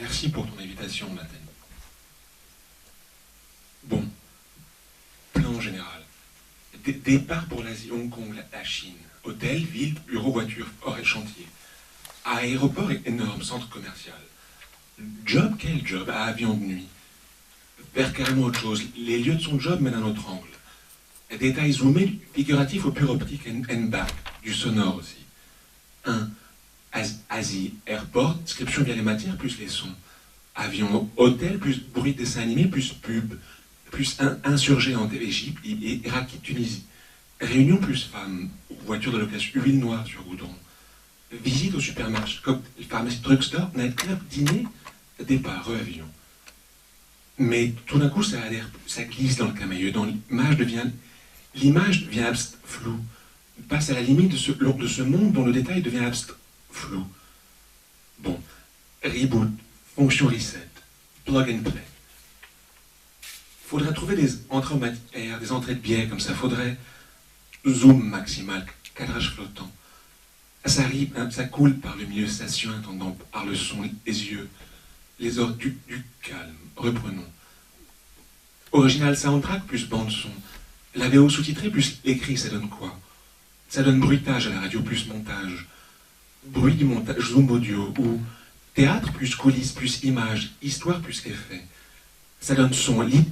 Merci pour ton invitation, Nathan. Bon, plan général. Départ pour l'Asie, Hong Kong, la Chine. Hôtel, ville, bureau, voiture, port et chantier. Aéroport énorme, centre commercial. Job, quel job? À avion de nuit. Vers carrément autre chose. Les lieux de son job mènent à un autre angle. Détails zoomés, figuratifs au pur optique and back, du sonore aussi. 1. Asie, airport, description via les matières plus les sons. Avion, hôtel, plus bruit de dessin animé, plus pub, plus insurgé en Égypte et Iraki, Tunisie. Réunion plus femmes, voiture de location, huile noire sur goudron. Visite au supermarché, pharmacie, drugstore, nightclub, dîner, départ, avion. Mais tout d'un coup, ça glisse dans le camailleux, l'image devient floue, passe à la limite de ce monde dont le détail devient flou. Bon, reboot, fonction reset, plug and play. Faudrait trouver des entrées en matière, des entrées de biais comme ça, faudrait zoom maximal, cadrage flottant. Ça arrive, hein, ça coule par le milieu, ça suinte par le son, les yeux, les ordres du calme. Reprenons. Original soundtrack plus bande-son. La VO sous-titrée plus l'écrit, ça donne quoi? Ça donne bruitage à la radio plus montage. Bruit du montage, zoom audio, ou théâtre plus coulisses plus image, histoire plus effet. Ça donne son, lit,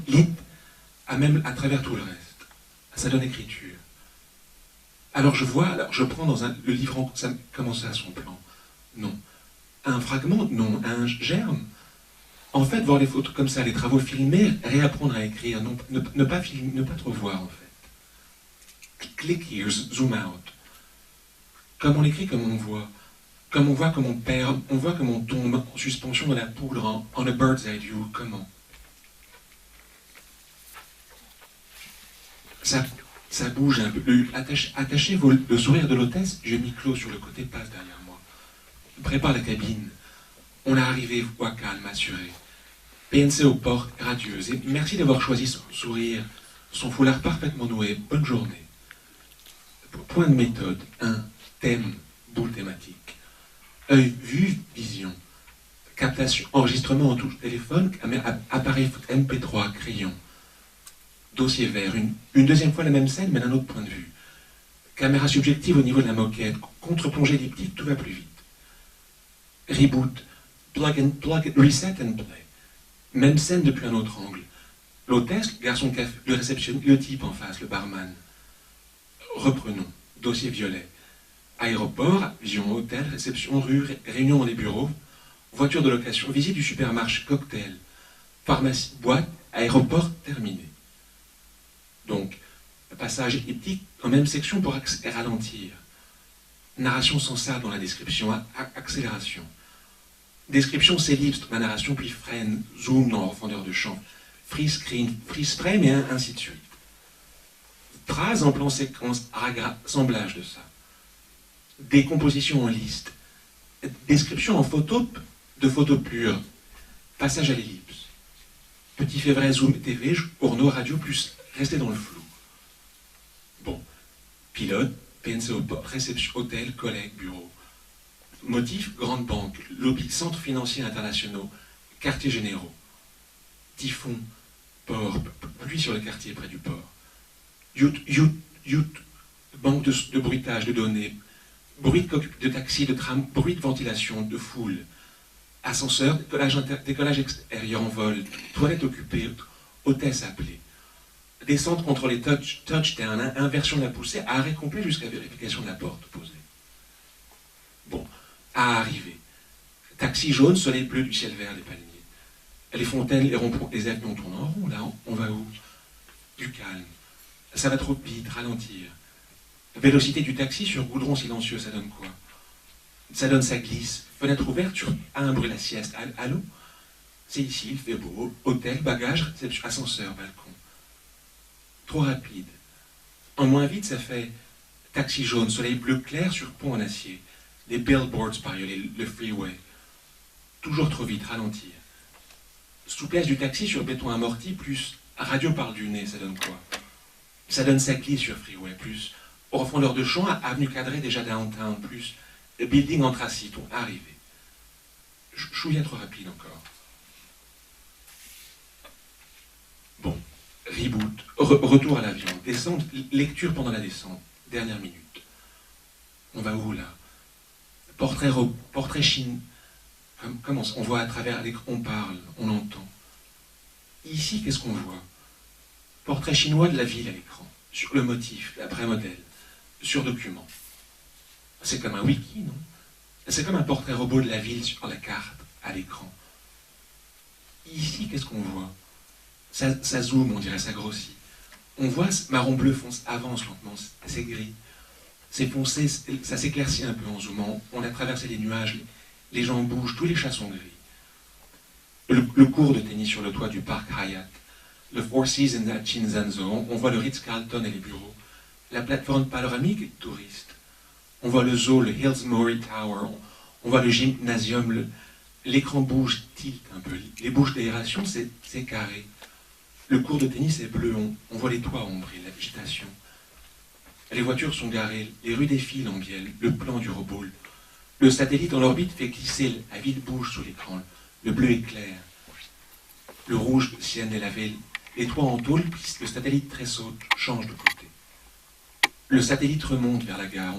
même à travers tout le reste. Ça donne écriture. Alors je prends le livre, comment ça son plan? Non. Un fragment? Non. Un germe? En fait, voir les photos comme ça, les travaux filmés, réapprendre à écrire, ne pas filmer, ne pas trop voir en fait. Click here, zoom out. Comme on écrit, comme on voit. Comme on voit, comme on perd, on voit comme on tombe en suspension dans la poudre, en a bird's eye view, comment? Ça bouge un peu. Attachez le sourire de l'hôtesse, j'ai mis Clos sur le côté, passe derrière moi. Prépare la cabine. On est arrivé, voix calme, assurée. PNC aux portes, radieuse. Et merci d'avoir choisi son sourire, son foulard parfaitement noué. Bonne journée. Point de méthode. 1. Thème, boule thématique. Œil, vue, vision. Captation, enregistrement en touche téléphone, appareil MP3, crayon. Dossier vert, une deuxième fois la même scène, mais d'un autre point de vue. Caméra subjective au niveau de la moquette, contre-plongée elliptique, tout va plus vite. Reboot, plug, reset and play. Même scène depuis un autre angle. L'hôtesse, le garçon de café, le réceptionniste, le type en face, le barman. Reprenons, dossier violet. Aéroport, vision hôtel, réception, rue, réunion dans les bureaux, voiture de location, visite du supermarché, cocktail, pharmacie, boîte, aéroport, terminé. Donc, passage elliptique en même section pour ralentir. Narration sans ça dans la description, accélération. Description s'ellipse dans la narration, puis freine, zoom dans la profondeur de champ, freeze screen, freeze frame et ainsi de suite. Phrase en plan séquence, assemblage de ça. Décomposition en liste. Description en photo, de photo pure. Passage à l'ellipse. Petit fait vrai, zoom, TV, porno, radio, plus rester dans le flou. Bon. Pilote, PNC au port, réception, hôtel, collègue, bureau. Motif, grande banque, lobby, centres financiers internationaux, quartiers généraux. Typhon, port, pluie sur le quartier près du port. Banque de bruitage, de données, bruit de taxi, de tram, bruit de ventilation, de foule. Ascenseur, décollage extérieur en vol, toilette occupée, hôtesse appelée. Descente contre les touchdown, inversion de la poussée, arrêt complet jusqu'à vérification de la porte posée. Bon, à arriver. Taxi jaune, soleil bleu du ciel vert, les palmiers. Les fontaines, les ronds-points, les avenons tournent en rond, là, on va où? Du calme. Ça va trop vite, ralentir. Vélocité du taxi sur goudron silencieux, ça donne quoi? Ça donne, ça glisse. Fenêtre ouverte sur un bruit la sieste. Allô? C'est ici, il fait beau. Hôtel, bagage, réception, ascenseur, balcon. Trop rapide. En moins vite, ça fait taxi jaune, soleil bleu clair sur pont en acier. Les billboards par le freeway. Toujours trop vite, ralentir. Souplesse du taxi sur béton amorti, plus radio par du nez, ça donne quoi? Ça donne ça glisse sur freeway, plus profondeur de champ, avenue cadrée déjà downtown, plus building anthracite, arrivé. chouïa trop rapide encore. Bon, reboot, retour à l'avion, descente, lecture pendant la descente, dernière minute. On va où là? Portrait chinois. Comment on voit à travers l'écran, on parle, on entend. Ici, qu'est-ce qu'on voit? Portrait chinois de la ville à l'écran, sur le motif, l'après-modèle, sur document. C'est comme un wiki, non? C'est comme un portrait robot de la ville sur la carte, à l'écran. Ici, qu'est-ce qu'on voit? Ça zoome, on dirait, ça grossit. On voit marron bleu fonce, avance lentement, c'est gris. C'est foncé, ça s'éclaircit un peu en zoomant. On a traversé les nuages, les gens bougent, tous les chats sont gris. Le court de tennis sur le toit du parc Hyatt, le Four Seasons à Chinzanzo, on voit le Ritz-Carlton et les bureaux, la plateforme panoramique et les touristes. On voit le zoo, le Hills Maury Tower, on voit le gymnasium, l'écran bouge, tilt un peu. Les bouches d'aération, c'est carré. Le court de tennis est bleu, on voit les toits ombrés, la végétation. Les voitures sont garées, les rues défilent en bielle, le plan du robot. Le satellite en orbite fait glisser, la ville bouge sous l'écran. Le bleu est clair. Le rouge, le ciel est lavé. Les toits en tôle, puis le satellite tressaute, change de côté. Le satellite remonte vers la gare.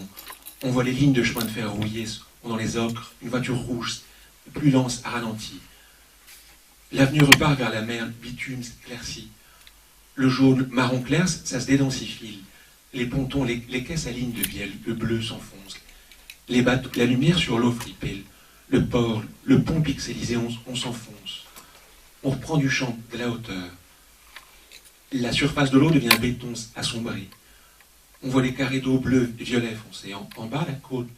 On voit les lignes de chemin de fer rouillées dans les ocres. Une voiture rouge, plus lente, ralentie. L'avenue repart vers la mer, le bitume s'éclaircit. Le jaune, marron clair, ça se densifie. Les pontons, les quais s'alignent de bielle, le bleu s'enfonce. Les bateaux, la lumière sur l'eau fripée, le port, le pont pixelisé, on s'enfonce. On reprend du champ, de la hauteur. La surface de l'eau devient béton assombri. On voit les carrés d'eau bleu et violet foncés. En bas, la côte,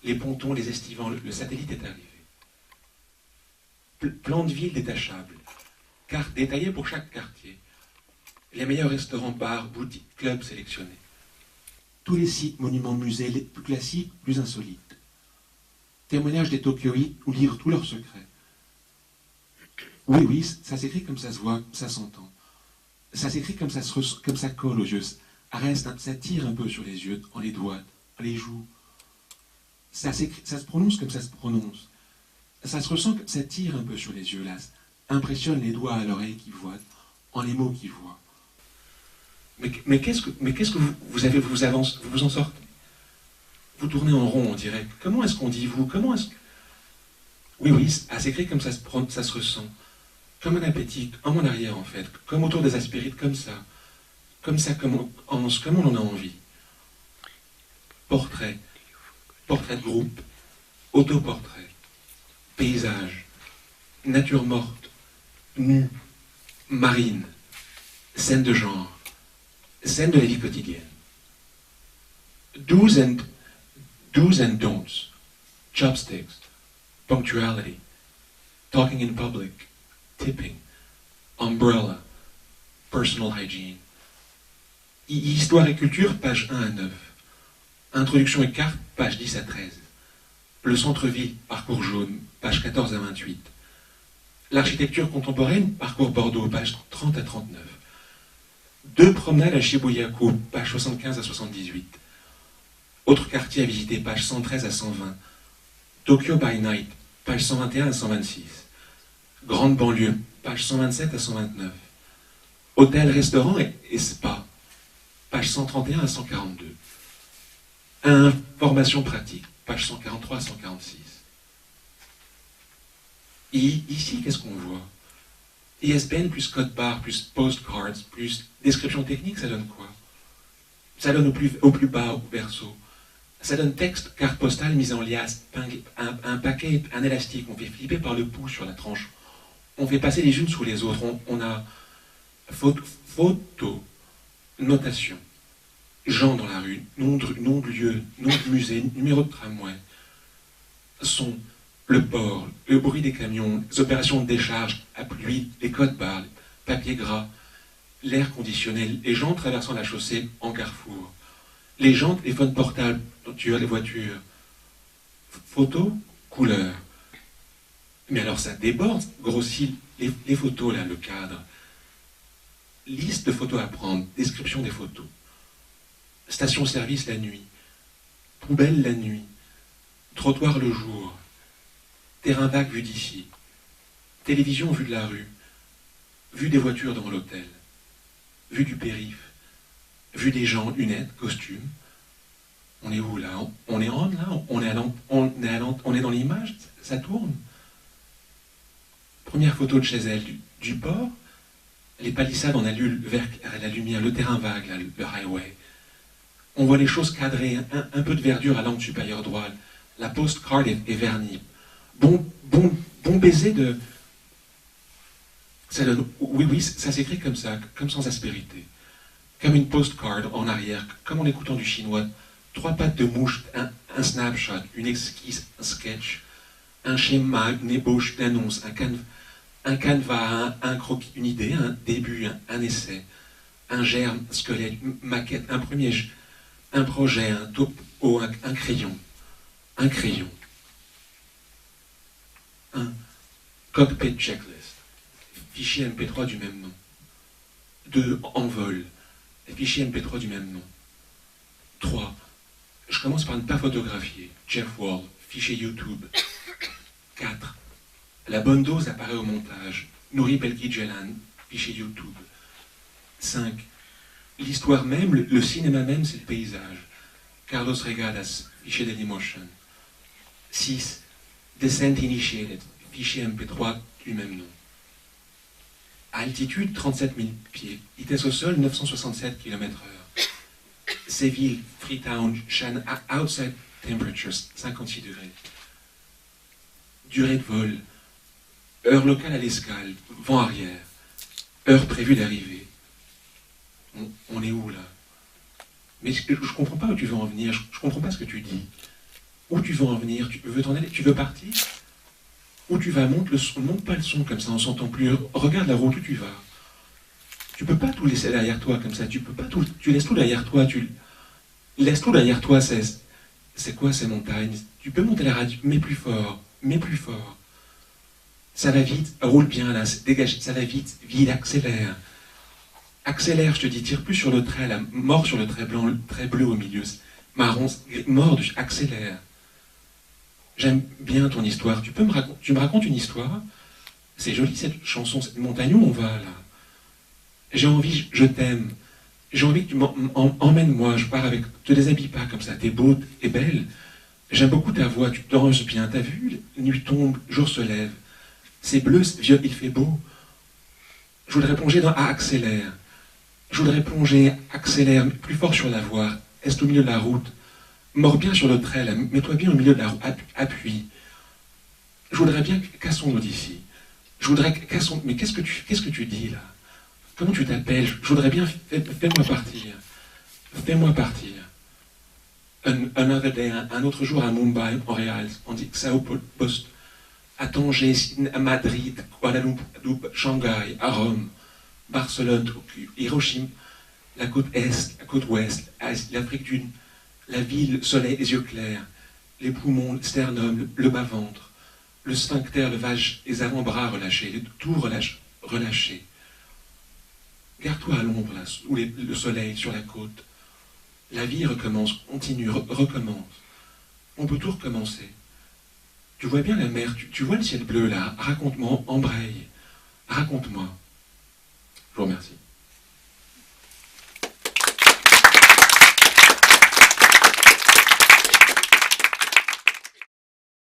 les pontons, les estivants, le satellite est arrivé. Plan de ville détachable. Carte détaillée pour chaque quartier. Les meilleurs restaurants, bars, boutiques, clubs sélectionnés. Tous les sites, monuments, musées, les plus classiques, plus insolites. Témoignages des Tokyoïtes où lire tous leurs secrets. Oui, ça s'écrit comme ça se voit, ça s'entend. Ça s'écrit comme ça colle aux yeux. Ça tire un peu sur les yeux, en les doigts, en les joues. Ça se prononce comme ça se prononce. Ça se ressent comme ça tire un peu sur les yeux, là. Impressionne les doigts à l'oreille qui voient, en les mots qui voient. Mais qu'est-ce que vous avancez, vous en sortez? Vous tournez en rond, on dirait. Comment est-ce qu'on dit vous? Comment est-ce que... Oui, ça s'écrit comme ça se ressent. Comme un appétit, en arrière en fait. Comme autour des aspérites, comme ça. Comme on en a envie. Portrait. Portrait de groupe. Autoportrait. Paysage. Nature morte. Nu. Marine. Scène de genre. Scène de la vie quotidienne. Do's and don'ts. Chopsticks. Punctuality. Talking in public. Tipping. Umbrella. Personal hygiene. Histoire et culture, page 1 à 9. Introduction et carte, page 10 à 13. Le centre-ville, parcours jaune, page 14 à 28. L'architecture contemporaine, parcours Bordeaux, page 30 à 39. 2 promenades à Shibuya-ku, page 75 à 78. Autres quartiers à visiter, page 113 à 120. Tokyo by Night, page 121 à 126. Grande banlieue, page 127 à 129. Hôtel, restaurant et spa, page 131 à 142. Information pratique, page 143 à 146. Et ici, qu'est-ce qu'on voit? ISBN plus code barre, plus postcards, plus description technique, ça donne quoi? Ça donne au plus bas, au verso. Ça donne texte, carte postale mise en liasse, un paquet, un élastique, on fait flipper par le pouce sur la tranche. On fait passer les unes sous les autres. On a photo, notation, gens dans la rue, nom de lieu, nom de musée, numéro de tramway, son, le port, le bruit des camions, les opérations de décharge, à pluie, les codes barres, papier gras, l'air conditionné, les gens traversant la chaussée en carrefour, les gens, téléphones portables, les voitures, photos, couleurs. Mais alors ça déborde, grossit les photos là, le cadre. Liste de photos à prendre, description des photos. Station-service la nuit. Poubelle la nuit. Trottoir le jour. terrain vague vu d'ici, télévision vue de la rue, vue des voitures devant l'hôtel, vue du périph', vue des gens, lunettes, costumes. On est où là? On est on là? On est dans l'image? Ça tourne? Première photo de chez elle, du port, les palissades en allure vers la lumière, le terrain vague, là, le highway. On voit les choses cadrées, un peu de verdure à l'angle supérieur droit. La postcard est vernie. Bon baiser de... Oui, ça s'écrit comme ça, comme sans aspérité. Comme une postcard en arrière, comme en écoutant du chinois. 3 pattes de mouche, un snapshot, une esquisse, un sketch, un schéma, une ébauche, une annonce, un canevas, un croquis, une idée, un début, un essai, un germe, un squelette, une maquette, un projet, un topo, un crayon, un cockpit checklist, fichier MP3 du même nom, 2 en vol, fichier MP3 du même nom, 3. Je commence par ne pas photographier. Jeff Wall, fichier YouTube. 4. La bonne dose apparaît au montage. Nouri Belkhi-Djelan, fichier YouTube. 5. L'histoire même, le cinéma même, c'est le paysage. Carlos Regadas, fichier Dailymotion. 6. Descent Initiated, fichier MP3 du même nom. Altitude 37 000 pieds. Vitesse au sol 967 km/h. Séville, Freetown, Shan, outside temperatures, 56 degrés. Durée de vol, heure locale à l'escale, vent arrière, heure prévue d'arrivée. On est où là? Mais je ne comprends pas où tu veux en venir, je ne comprends pas ce que tu dis. Où tu veux en venir? Tu veux t'en aller? Tu veux partir? Où tu vas? Monte le son, monte pas le son comme ça, on s'entend plus. Regarde la route où tu vas. Tu peux pas tout laisser derrière toi comme ça, tu peux pas tout, tu laisses tout derrière toi, tu laisses tout derrière toi, c'est quoi ces montagnes? Tu peux monter la radio, mais plus fort, mais plus fort. Ça va vite, roule bien là, dégage, ça va vite, accélère. Accélère, je te dis, tire plus sur le trait là, mort sur le trait blanc, le trait bleu au milieu, marron, mort, accélère. J'aime bien ton histoire, tu me racontes une histoire? C'est joli cette chanson, cette montagne où on va là. J'ai envie, je t'aime. J'ai envie que tu emmènes-moi, je pars avec... Te déshabille pas comme ça, t'es beau, t'es belle. J'aime beaucoup ta voix, tu danses bien. T'as vu, nuit tombe, jour se lève. C'est bleu, vieux, il fait beau. Je voudrais plonger dans accélère. Je voudrais plonger, accélère, plus fort sur la voie. Est au milieu de la route. Mords bien sur le trait, là. Mets-toi bien au milieu de la route. Appuie. Je voudrais bien, cassons-nous d'ici. Je voudrais, cassons... Mais qu'est-ce que tu dis, là? Comment tu t'appelles? Je voudrais bien... Fais-moi partir. Fais-moi partir. Another day, un autre jour à Mumbai, Montréal, on dit Sao Post, à Tanger, à Madrid, Kuala Lumpur, Shanghai, à Rome, Barcelone, Hiroshima, la côte Est, la côte Ouest, l'Afrique du Nord, la ville, le soleil, les yeux clairs, les poumons, le sternum, le bas-ventre, le sphincter, le vage, les avant-bras relâchés, tout relâché. Garde-toi à l'ombre, là, sous le soleil, sur la côte. La vie recommence, continue, recommence. On peut tout recommencer. Tu vois bien la mer, tu vois le ciel bleu, là. Raconte-moi, embraye. Raconte-moi. Je vous remercie.